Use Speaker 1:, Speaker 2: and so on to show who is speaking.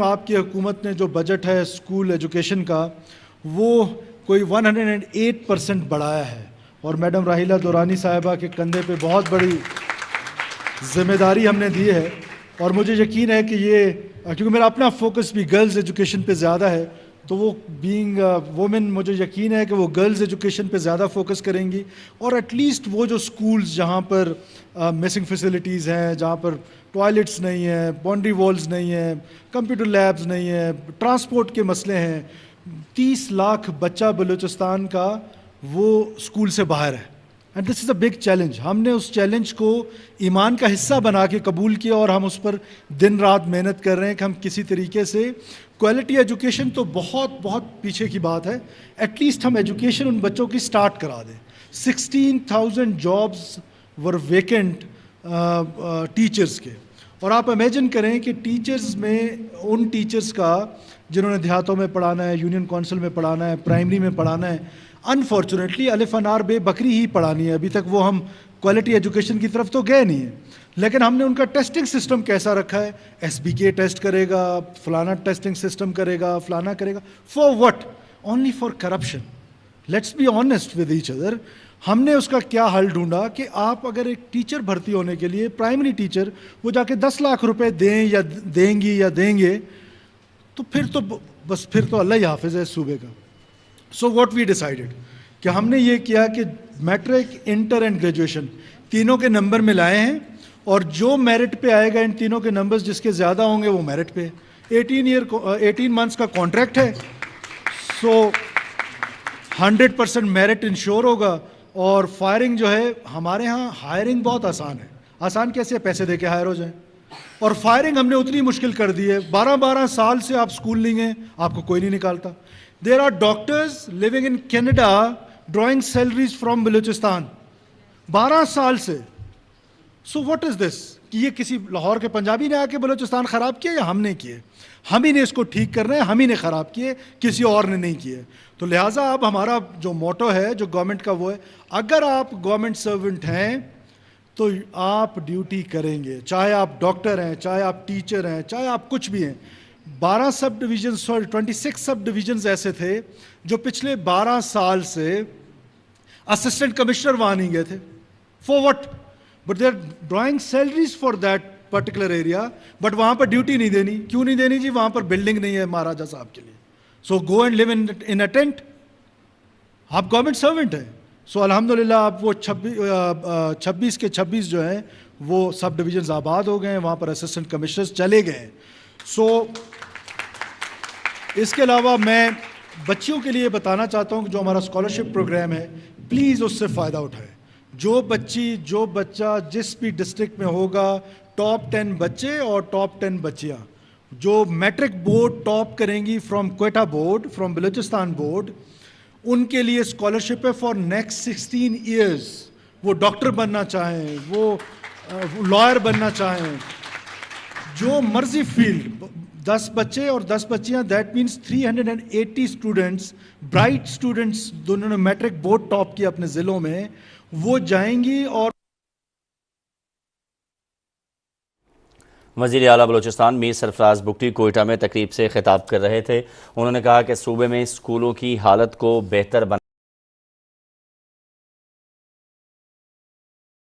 Speaker 1: آپ کی حکومت نے جو بجٹ ہے اسکول ایجوکیشن کا وہ کوئی 108% بڑھایا ہے، اور میڈم راحیلہ دورانی صاحبہ کے کندھے پہ بہت بڑی ذمہ داری ہم نے دی ہے، اور مجھے یقین ہے کہ یہ کیونکہ میرا اپنا فوکس بھی گرلز ایجوکیشن پہ زیادہ ہے، تو وہ بینگ وومن مجھے یقین ہے کہ وہ گرلز ایجوکیشن پہ زیادہ فوکس کریں گی، اور ایٹ لیسٹ وہ جو اسکولز جہاں پر مسنگ فیسلٹیز ہیں، جہاں پر ٹوائلٹس نہیں ہیں، باؤنڈری والز نہیں ہیں، کمپیوٹر لیبز نہیں ہیں، ٹرانسپورٹ کے مسئلے ہیں، 30 لاکھ بچہ بلوچستان کا وہ اسکول سے باہر ہے، and this is a big challenge. ہم نے اس چیلنج کو ایمان کا حصہ بنا کے قبول کیا، اور ہم اس پر دن رات محنت کر رہے ہیں کہ ہم کسی طریقے سے کوالٹی ایجوکیشن تو بہت بہت پیچھے کی بات ہے، ایٹ لیسٹ ہم ایجوکیشن ان بچوں کی سٹارٹ کرا دیں۔ 16,000 جابز ور ویکنٹ ٹیچرز کے، اور آپ امیجن کریں کہ ٹیچرز میں ان ٹیچرز کا جنہوں نے دیہاتوں میں پڑھانا ہے، یونین کونسل میں پڑھانا ہے، پرائمری میں پڑھانا ہے، انفارچونیٹلی الف انار بے بکری ہی پڑھانی ہے، ابھی تک وہ ہم کوالٹی ایجوکیشن کی طرف تو گئے نہیں ہیں، لیکن ہم نے ان کا ٹیسٹنگ سسٹم کیسا رکھا ہے، SBK ٹیسٹ کرے گا، فلانا ٹیسٹنگ سسٹم کرے گا، فلانا کرے گا، for what? Only for corruption. Let's be honest with each other. ہم نے اس کا کیا حل ڈھونڈا کہ آپ اگر ایک ٹیچر بھرتی ہونے کے لیے پرائمری ٹیچر وہ جا کے 10 لاکھ روپے دیں یا دیں گی یا دیں گے، تو پھر تو اللہ ہی حافظ ہے اس صوبے کا۔ سو واٹ وی ڈیسائیڈڈ کہ ہم نے یہ کیا کہ میٹرک، انٹر اینڈ گریجویشن تینوں کے نمبر میں لائے ہیں، اور جو میرٹ پہ آئے گا ان تینوں کے نمبرز جس کے زیادہ ہوں گے وہ میرٹ پہ۔ 18 منتھس کا کانٹریکٹ ہے، سو 100% میرٹ انشور ہوگا، اور فائرنگ جو ہے ہمارے ہاں ہائرنگ بہت آسان ہے۔ آسان کیسے؟ پیسے دے کے ہائر ہو جائیں، اور فائرنگ ہم نے اتنی مشکل کر دی ہے، 12 سال سے آپ اسکول نہیں گئے، آپ کو کوئی نہیں نکالتا۔ There are doctors living in Canada drawing salaries from Balochistan 12 سال سے۔ So what is this? کہ یہ کسی لاہور کے پنجابی نے آ کے بلوچستان خراب کیا یا ہم نے کیے؟ ہم ہی نے اس کو ٹھیک کرنا ہے، ہم ہی نے خراب کیے، کسی اور نے نہیں کیے۔ تو لہٰذا اب ہمارا جو موٹو ہے جو گورنمنٹ کا وہ ہے، اگر آپ گورنمنٹ سرونٹ ہیں تو آپ ڈیوٹی کریں گے، چاہے آپ ڈاکٹر ہیں، چاہے آپ ٹیچر ہیں، چاہے آپ کچھ بھی ہیں۔ 26 سب ڈویژنز ایسے تھے جو پچھلے 12 سال سے اسسٹنٹ کمشنر وہاں نہیں گئے تھے۔ For what? But they are drawing salaries for that particular area, but وہاں پر ڈیوٹی نہیں دینی۔ کیوں نہیں دینی جی؟ وہاں پر بلڈنگ نہیں ہے مہاراجہ صاحب کے لیے، so go and live in a tent. آپ گورنمنٹ سرونٹ ہیں، سو الحمدللہ آپ وہ 26 کے 26 جو ہیں وہ سب ڈویژنز آباد ہو گئے ہیں، وہاں پر اسسٹنٹ کمشنرز چلے گئے ہیں۔ سو اس کے علاوہ میں بچیوں کے لیے بتانا چاہتا ہوں کہ جو ہمارا اسکالرشپ پروگرام ہے، پلیز اس سے فائدہ اٹھائیں۔ جو بچہ جس بھی ڈسٹرکٹ میں ہوگا، ٹاپ 10 بچے اور ٹاپ 10 بچیاں جو میٹرک بورڈ ٹاپ کریں گی from Quetta board, from Balochistan board, ان کے لیے اسکالرشپ ہے فار نیکسٹ 16 ایئرز۔ وہ ڈاکٹر بننا چاہیں، وہ لائر بننا چاہیں، جو مرضی فیلڈ، 10 بچے اور 10 بچیاں، that means 380 students, bright students جنہوں نے میٹرک بورڈ ٹاپ کیا اپنے ضلعوں میں، وہ جائیں گی۔ اور
Speaker 2: وزیر اعلیٰ بلوچستان میر سرفراز بگٹی کوئٹہ میں تقریب سے خطاب کر رہے تھے۔ انہوں نے کہا کہ صوبے میں اسکولوں کی حالت کو بہتر